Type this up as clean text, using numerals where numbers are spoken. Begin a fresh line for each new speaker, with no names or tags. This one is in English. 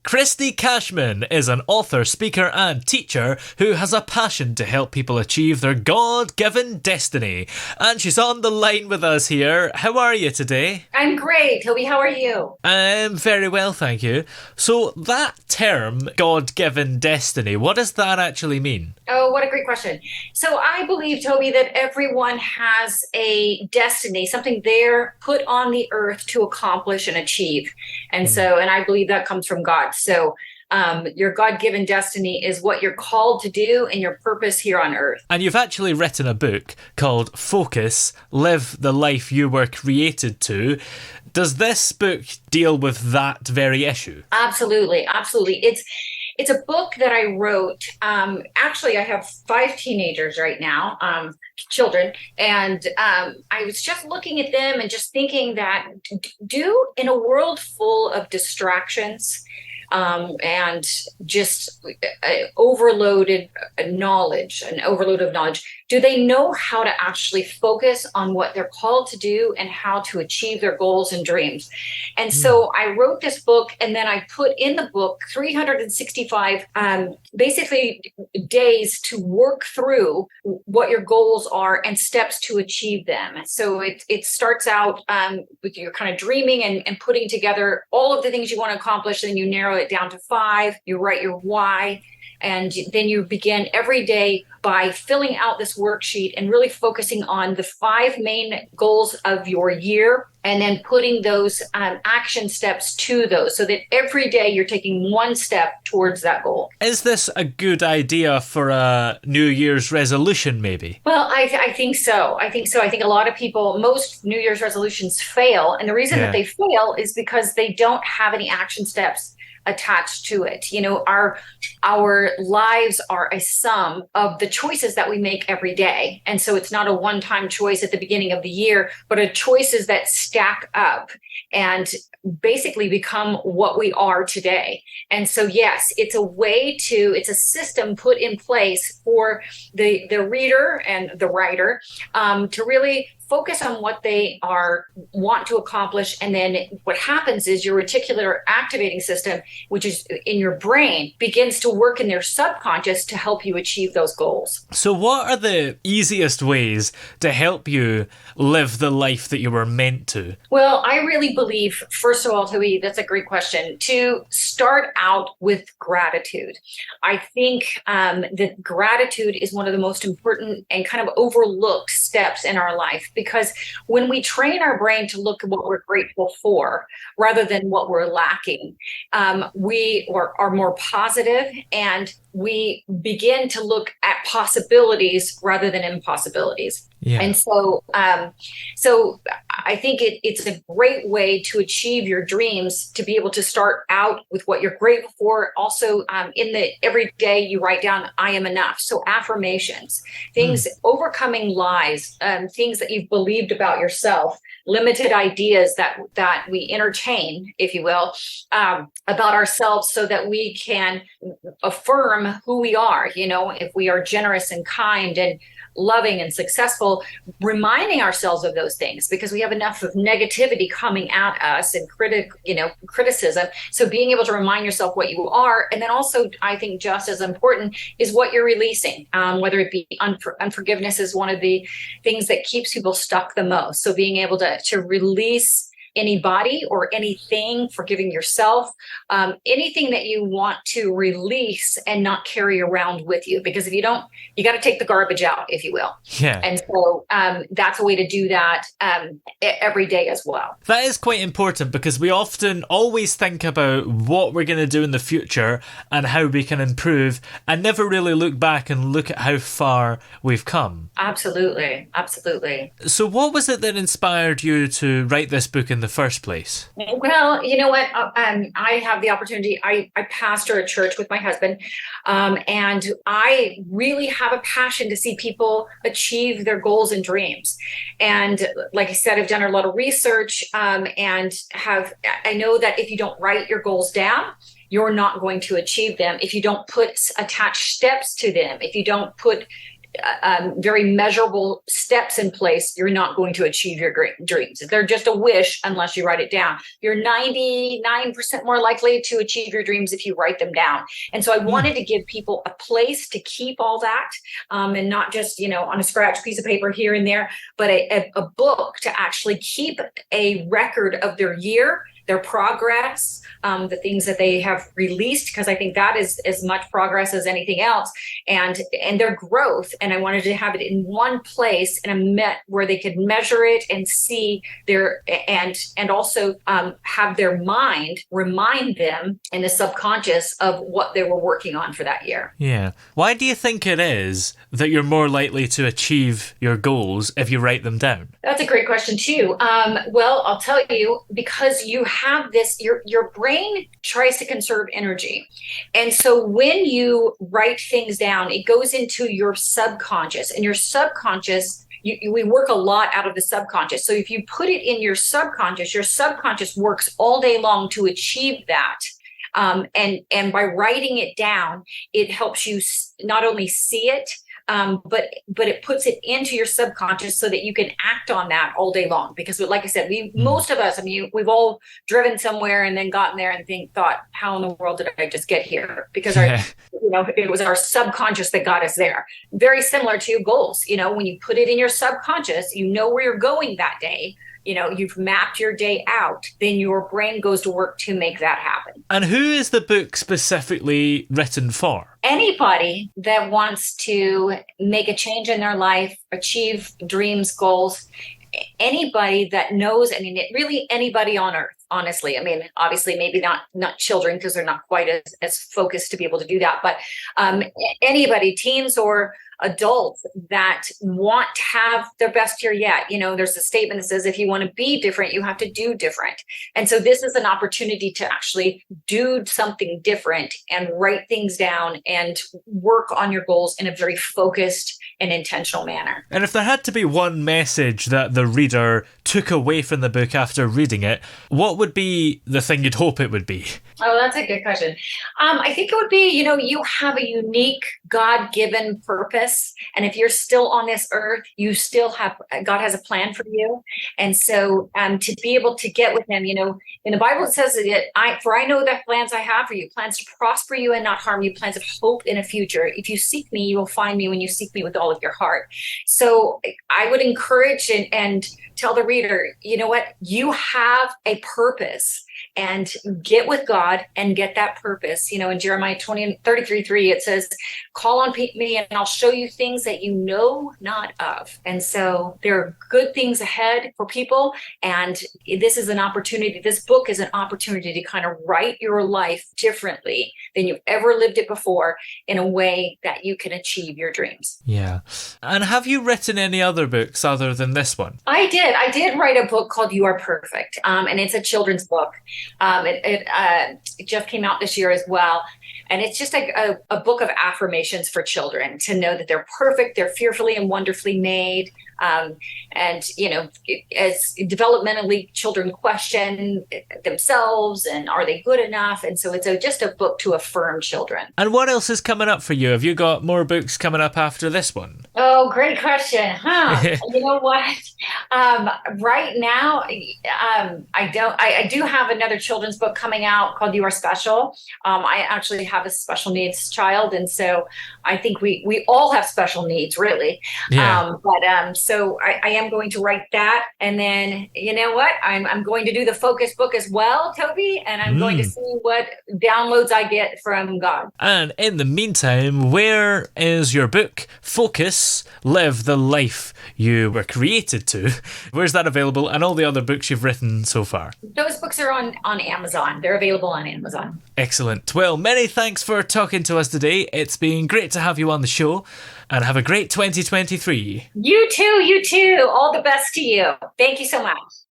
Kristi Cashman is an author, speaker, and teacher who has a passion to help people achieve their God-given destiny. And she's on the line with us here. How are you today?
I'm great. Toby, how are you?
I'm very well, thank you. So that term, God-given destiny, what does that actually mean?
Oh, what a great question. So I believe, Toby, that everyone has a destiny, something they're put on the earth to accomplish and achieve. And I believe that comes from God. So your God-given destiny is what you're called to do and your purpose here on earth.
And you've actually written a book called Focus, Live the Life You Were Created to. Does this book deal with that very issue?
Absolutely. Absolutely. It's a book that I wrote. Actually, I have 5 teenagers right now, children, and I was just looking at them and just thinking that do in a world full of distractions and just overloaded knowledge, an overload of knowledge, do they know how to actually focus on what they're called to do and how to achieve their goals and dreams? And so I wrote this book, and then I put in the book 365 basically days to work through what your goals are and steps to achieve them. So it starts out with your kind of dreaming and putting together all of the things you want to accomplish. Then you narrow it down to 5. You write your why. And then you begin every day by filling out this worksheet and really focusing on the 5 main goals of your year, and then putting those action steps to those so that every day you're taking one step towards that goal.
Is this a good idea for a New Year's resolution, maybe?
Well, I think so. I think a lot of people, most New Year's resolutions fail. And the reason that they fail is because they don't have any action steps attached to it. You know, our lives are a sum of the choices that we make every day. And so it's not a one-time choice at the beginning of the year, but a choices that stack up and basically become what we are today. And so, yes, it's a system put in place for the reader and the writer to really focus on what they want to accomplish. And then what happens is your reticular activating system, which is in your brain, begins to work in their subconscious to help you achieve those goals.
So what are the easiest ways to help you live the life that you were meant to?
Well, I really believe, first of all, Toby, that's a great question, to start out with gratitude. I think that gratitude is one of the most important and kind of overlooked steps in our life, because when we train our brain to look at what we're grateful for rather than what we're lacking, we are more positive, and we begin to look at possibilities rather than impossibilities.
Yeah.
And so I think it's a great way to achieve your dreams, to be able to start out with what you're grateful for. Also, every day you write down, I am enough. So affirmations, things, overcoming lies, things that you've believed about yourself, limited ideas that we entertain, if you will, about ourselves, so that we can affirm who we are. You know, if we are generous and kind and loving and successful, reminding ourselves of those things, because we have enough of negativity coming at us and criticism. So being able to remind yourself what you are, and then also, I think just as important is what you're releasing, whether it be unforgiveness is one of the things that keeps people stuck the most. So being able to release anybody or anything, forgiving yourself, anything that you want to release and not carry around with you. Because if you don't, you got to take the garbage out, if you will.
Yeah.
And so that's a way to do that every day as well.
That is quite important, because we often always think about what we're going to do in the future and how we can improve, and never really look back and look at how far we've come.
Absolutely. Absolutely.
So what was it that inspired you to write this book in the first place?
Well, you know what? I have the opportunity. I pastor a church with my husband, and I really have a passion to see people achieve their goals and dreams. And like I said, I've done a lot of research, and I know that if you don't write your goals down, you're not going to achieve them. If you don't put attached steps to them, if you don't put very measurable steps in place, you're not going to achieve your great dreams. They're just a wish unless you write it down. You're 99% more likely to achieve your dreams if you write them down. And so I wanted to give people a place to keep all that, and not just, on a scratch piece of paper here and there, but a book to actually keep a record of their year, their progress, the things that they have released, because I think that is as much progress as anything else, and their growth. And I wanted to have it in one place where they could measure it and see and also have their mind remind them in the subconscious of what they were working on for that year.
Yeah. Why do you think it is that you're more likely to achieve your goals if you write them down?
That's a great question too. Well, I'll tell you, because you have this, your brain tries to conserve energy. And so when you write things down, it goes into your subconscious, and your subconscious, we work a lot out of the subconscious. So if you put it in your subconscious works all day long to achieve that. And by writing it down, it helps you not only see it, but it puts it into your subconscious so that you can act on that all day long. Because like I said, most of us, we've all driven somewhere and then gotten there and thought, how in the world did I just get here? Because it was our subconscious that got us there. Very similar to goals. When you put it in your subconscious, where you're going that day. You've mapped your day out, then your brain goes to work to make that happen.
And who is the book specifically written for?
Anybody that wants to make a change in their life, achieve dreams, goals, anybody that knows, really anybody on earth, honestly. Obviously, maybe not children, because they're not quite as focused to be able to do that, but anybody, teens or adults that want to have their best year yet. There's a statement that says, if you want to be different, you have to do different. And so this is an opportunity to actually do something different and write things down and work on your goals in a very focused and intentional manner.
And if there had to be one message that the reader took away from the book after reading it, what would be the thing you'd hope it would be?
Oh, that's a good question. I think it would be, you have a unique God-given purpose. And if you're still on this earth, you still have, God has a plan for you. And so to be able to get with him, in the Bible, it says that I know the plans I have for you, plans to prosper you and not harm you, plans of hope in a future. If you seek me, you will find me when you seek me with all of your heart. So I would encourage and tell the reader, you have a purpose, and get with God and get that purpose. In Jeremiah 33:3, it says, call on me and I'll show you things that you know not of. And so there are good things ahead for people. And this is an opportunity. This book is an opportunity to kind of write your life differently than you've ever lived it before, in a way that you can achieve your dreams.
Yeah. And have you written any other books other than this one?
I did write a book called You Are Perfect. And it's a children's book. It just came out this year as well. And it's just a book of affirmations for children to know that they're perfect, they're fearfully and wonderfully made. And, as developmentally, children question themselves and are they good enough? And so it's just a book to affirm children.
And what else is coming up for you? Have you got more books coming up after this one?
Oh, great question. You know what? Right now, I do have another children's book coming out called You Are Special. I actually have a special needs child. And so I think we all have special needs, really.
Yeah.
So I am going to write that. And then, you know what? I'm going to do the focus book as well, Toby, and I'm going to see what downloads I get from God.
And in the meantime, where is your book, Focus, Live the Life You Were Created to? Where's that available? And all the other books you've written so far?
Those books are on Amazon. They're available on Amazon.
Excellent. Well, many thanks for talking to us today. It's been great to have you on the show, and have a great 2023.
You too. All the best to you. Thank you so much.